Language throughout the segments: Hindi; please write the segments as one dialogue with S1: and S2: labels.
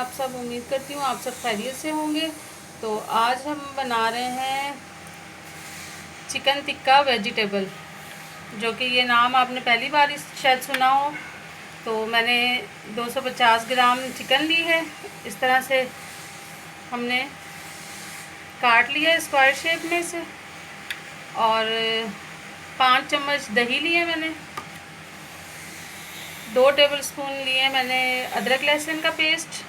S1: आप सब? उम्मीद करती हूँ आप सब खैरियत से होंगे। तो आज हम बना रहे हैं चिकन टिक्का वेजिटेबल, जो कि ये नाम आपने पहली बार शायद सुना हो। तो मैंने 250 ग्राम चिकन ली है। इस तरह से हमने काट लिया स्क्वायर शेप में से, और 5 चम्मच दही लिए मैंने। 2 टेबलस्पून लिए मैंने अदरक लहसुन का पेस्ट।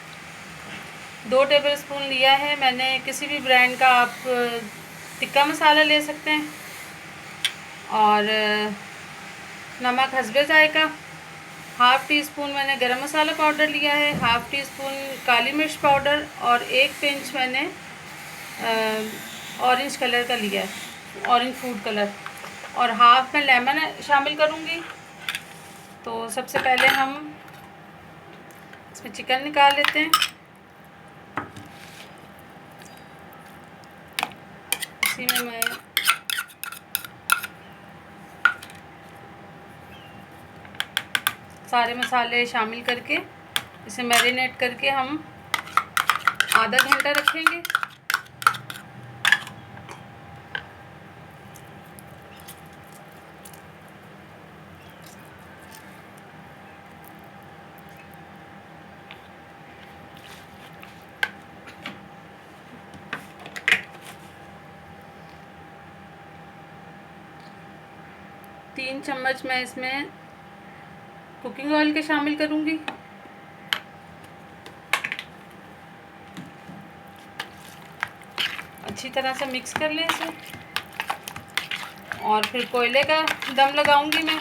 S1: 2 टेबलस्पून लिया है मैंने किसी भी ब्रांड का आप टिक्का मसाला ले सकते हैं। और नमक हस्बे जायका। हाफ़ टी स्पून मैंने गरम मसाला पाउडर लिया है। हाफ़ टी स्पून काली मिर्च पाउडर, और 1 पिंच मैंने ऑरेंज कलर का लिया है, ऑरेंज फूड कलर। और हाफ़ में लेमन शामिल करूँगी। तो सबसे पहले हम इसमें चिकन निकाल लेते हैं। इसी में मैं सारे मसाले शामिल करके इसे मैरिनेट करके हम आधा घंटा रखेंगे। तीन चम्मच मैं इसमें कुकिंग ऑयल के शामिल करूँगी। अच्छी तरह से मिक्स कर लें इसे, और फिर कोयले का दम लगाऊंगी मैं।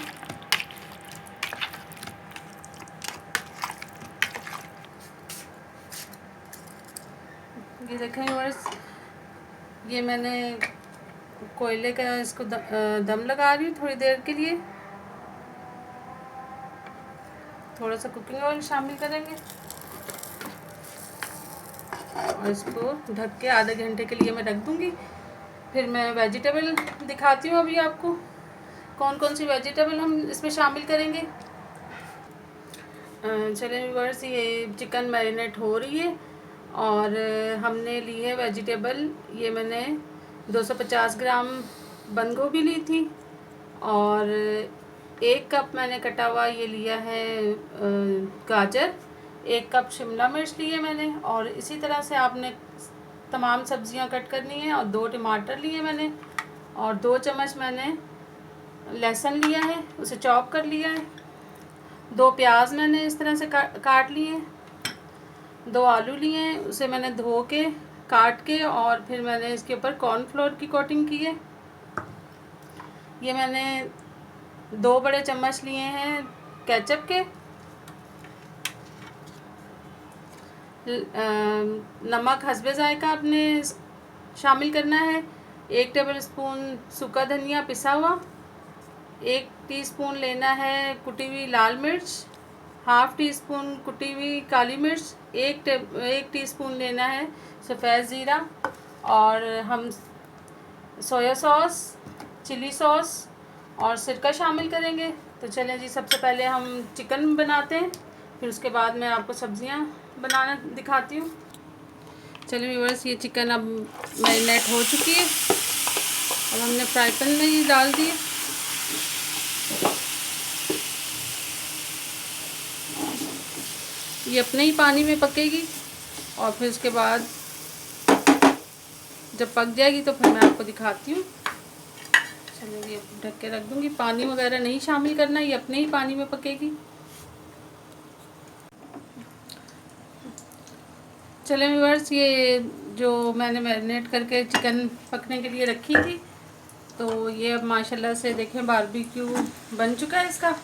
S1: ये देखें व्यूअर्स, ये मैंने कोयले का इसको दम लगा रही हूँ थोड़ी देर के लिए। थोड़ा सा कुकिंग ऑयल शामिल करेंगे और इसको ढक के आधे घंटे के लिए मैं रख दूँगी। फिर मैं वेजिटेबल दिखाती हूँ अभी आपको कौन कौन सी वेजिटेबल हम इसमें शामिल करेंगे। चलिए व्यूअर्स, ये चिकन मैरिनेट हो रही है और हमने ली है वेजिटेबल। ये मैंने 250 ग्राम बंद गोभी ली थी, और 1 कप मैंने कटा हुआ ये लिया है गाजर। 1 कप शिमला मिर्च लिए मैंने, और इसी तरह से आपने तमाम सब्जियां कट करनी है। और 2 टमाटर लिए मैंने, और 2 चम्मच मैंने लहसुन लिया है, उसे चॉप कर लिया है। 2 प्याज मैंने इस तरह से काट लिए। 2 आलू लिए हैं, उसे मैंने धो के काट के, और फिर मैंने इसके ऊपर कॉर्नफ्लोर की कोटिंग की है। ये मैंने 2 बड़े चम्मच लिए हैं केचप के। नमक हस्बे जायका आपने शामिल करना है। 1 टेबलस्पून सूखा धनिया पिसा हुआ। 1 टीस्पून लेना है कुटी हुई लाल मिर्च। हाफ़ टी स्पून कुटी हुई काली मिर्च। 1 टीस्पून लेना है सफ़ेद ज़ीरा। और हम सोया सॉस, चिली सॉस और सिरका शामिल करेंगे। तो चलें जी, सबसे पहले हम चिकन बनाते हैं, फिर उसके बाद मैं आपको सब्ज़ियां बनाना दिखाती हूँ। चलिए व्यूअर्स, ये चिकन अब मैरिनेट हो चुकी है। अब हमने फ्राई पैन में ही डाल दिए। ये अपने ही पानी में पकेगी, और फिर उसके बाद जब पक जाएगी तो फिर मैं आपको दिखाती हूँ। चलिए, ये ढक के रख दूँगी। पानी वगैरह नहीं शामिल करना, ये अपने ही पानी में पकेगी। चलिए व्यूअर्स, ये जो मैंने मैरिनेट करके चिकन पकने के लिए रखी थी, तो ये अब माशाल्लाह से देखें बारबेक्यू बन चुका है इसका।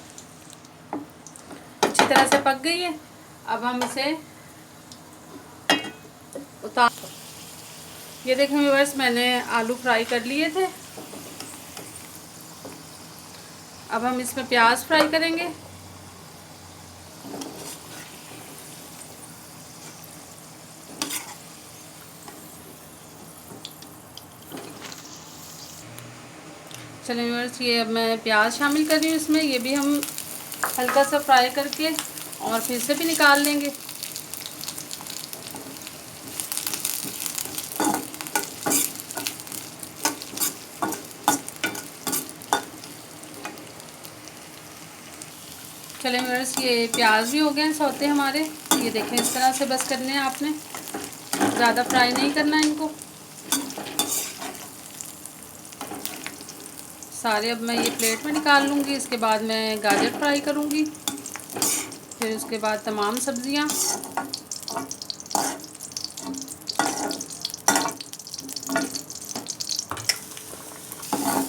S1: अच्छी तरह से पक गई है। अब हम इसे उतार, ये देखें व्यूअर्स, मैंने आलू फ्राई कर लिए थे। अब हम इसमें प्याज फ्राई करेंगे। चलिए व्यूअर्स, ये अब मैं प्याज शामिल कर रही हूँ इसमें। ये भी हम हल्का सा फ्राई करके और फिर से भी निकाल लेंगे। चलें व्यूअर्स, ये प्याज भी हो गए हैं सौते हमारे। ये देखें, इस तरह से बस करने हैं आपने, ज़्यादा फ्राई नहीं करना इनको सारे। अब मैं ये प्लेट में निकाल लूँगी। इसके बाद मैं गाजर फ्राई करूँगी, फिर उसके बाद तमाम सब्ज़ियाँ।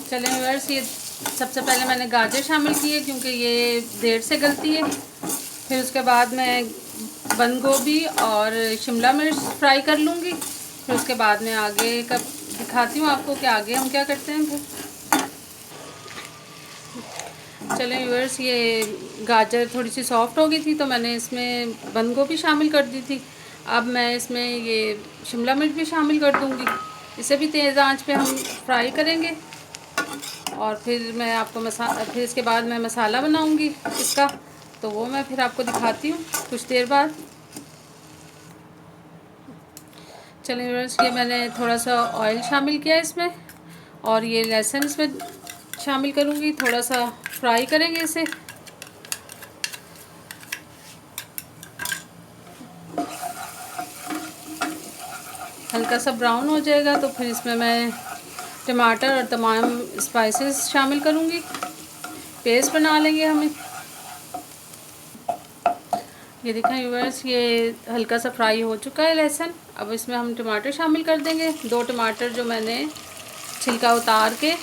S1: चलें व्यूअर्स, ये सबसे पहले मैंने गाजर शामिल की है क्योंकि ये देर से गलती है। फिर उसके बाद मैं बंद गोभी और शिमला मिर्च फ्राई कर लूँगी। फिर उसके बाद मैं आगे का दिखाती हूँ आपको कि आगे हम क्या करते हैं। फिर चलें व्यूअर्स, ये गाजर थोड़ी सी सॉफ्ट हो गई थी तो मैंने इसमें बंद गोभी शामिल कर दी थी। अब मैं इसमें ये शिमला मिर्च भी शामिल कर दूँगी। इसे भी तेज़ आंच पे हम फ्राई करेंगे और फिर मैं आपको फिर इसके बाद मैं मसाला बनाऊँगी इसका, तो वो मैं फिर आपको दिखाती हूँ कुछ देर बाद। चलिए व्यूअर्स, ये मैंने थोड़ा सा ऑयल शामिल किया इसमें और ये लहसुन इसमें शामिल करूँगी। थोड़ा सा फ्राई करेंगे इसे। हल्का सा ब्राउन हो जाएगा तो फिर इसमें मैं टमाटर और तमाम स्पाइसेस शामिल करूँगी। पेस्ट बना लेंगे हमें। ये देखें व्यूअर्स, ये हल्का सा फ्राई हो चुका है लहसुन। अब इसमें हम टमाटर शामिल कर देंगे। 2 टमाटर जो मैंने छिलका उतार के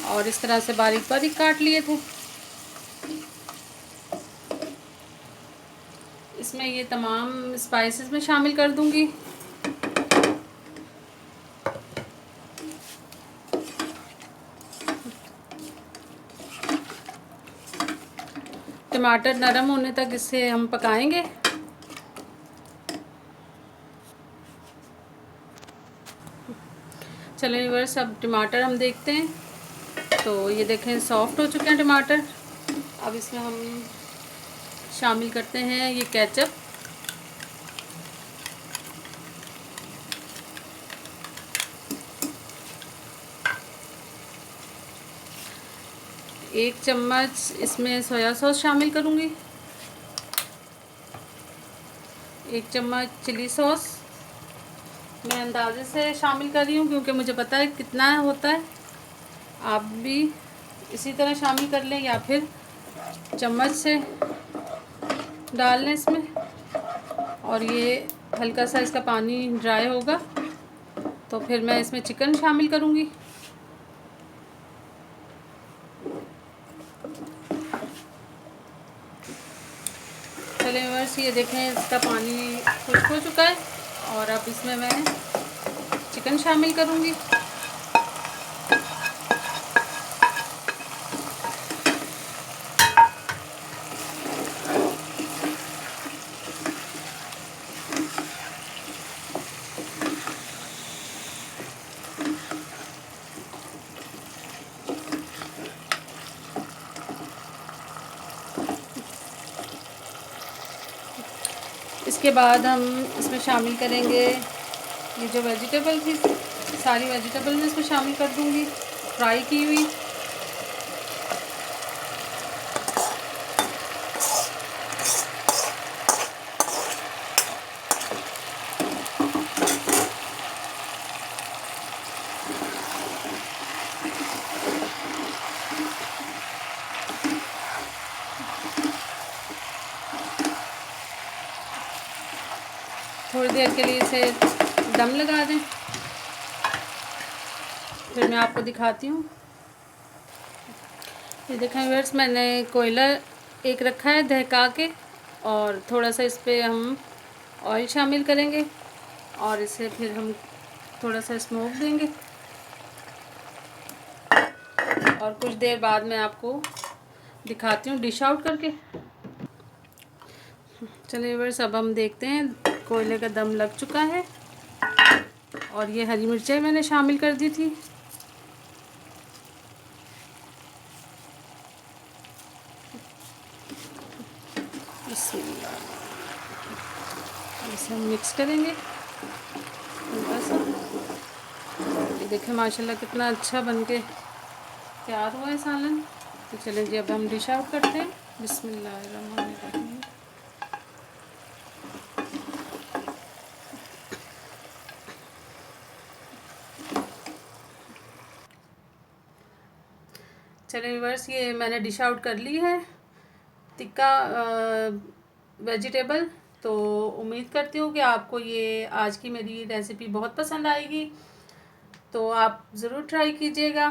S1: और इस तरह से बारीक बारीक काट लिए थे। इसमें ये तमाम स्पाइसेस में शामिल कर दूंगी। टमाटर नरम होने तक इसे हम पकाएंगे। चलिए व्यूअर्स, अब टमाटर हम देखते हैं। तो ये देखें, सॉफ्ट हो चुके हैं टमाटर। अब इसमें हम शामिल करते हैं ये केचप। एक चम्मच इसमें सोया सॉस शामिल करूँगी। 1 चम्मच चिली सॉस मैं अंदाजे से शामिल कर रही हूँ क्योंकि मुझे पता है कितना होता है। आप भी इसी तरह शामिल कर लें या फिर चम्मच से डाल लें इसमें। और ये हल्का सा इसका पानी ड्राई होगा तो फिर मैं इसमें चिकन शामिल करूँगी। चलिए व्यूअर्स, ये देखें, इसका पानी खुश्क हो चुका है और अब इसमें मैं चिकन शामिल करूँगी। इसके बाद हम इसमें शामिल करेंगे ये जो वेजिटेबल थी, सारी वेजिटेबल मैं इसमें शामिल कर दूंगी फ्राई की हुई। थोड़ी देर के लिए इसे दम लगा दें, फिर मैं आपको दिखाती हूँ। ये देखें व्यूअर्स, मैंने कोयला एक रखा है दहका के और थोड़ा सा इस पर हम ऑयल शामिल करेंगे और इसे फिर हम थोड़ा सा स्मोक देंगे और कुछ देर बाद मैं आपको दिखाती हूँ डिश आउट करके। चलिए व्यूअर्स, अब हम देखते हैं। कोयले का दम लग चुका है और ये हरी मिर्चें मैंने शामिल कर दी थी। इसे हम मिक्स करेंगे हल्का सा। ये देखें माशाल्लाह कितना अच्छा बनके तैयार हुआ है सालन। तो चलें जी, अब हम डिश आउट करते हैं। बिस्मिल्लाहिर्रहमानिर्रहीम। चलिए व्यूअर्स, ये मैंने डिश आउट कर ली है टिक्का वेजिटेबल। तो उम्मीद करती हूँ कि आपको ये आज की मेरी रेसिपी बहुत पसंद आएगी। तो आप ज़रूर ट्राई कीजिएगा।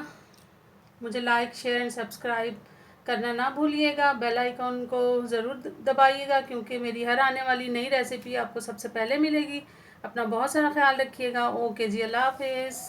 S1: मुझे लाइक शेयर एंड सब्सक्राइब करना ना भूलिएगा। बेल आइकॉन को ज़रूर दबाइएगा, क्योंकि मेरी हर आने वाली नई रेसिपी आपको सबसे पहले मिलेगी। अपना बहुत सारा ख्याल रखिएगा। ओके जी, अल्लाह हाफिज़।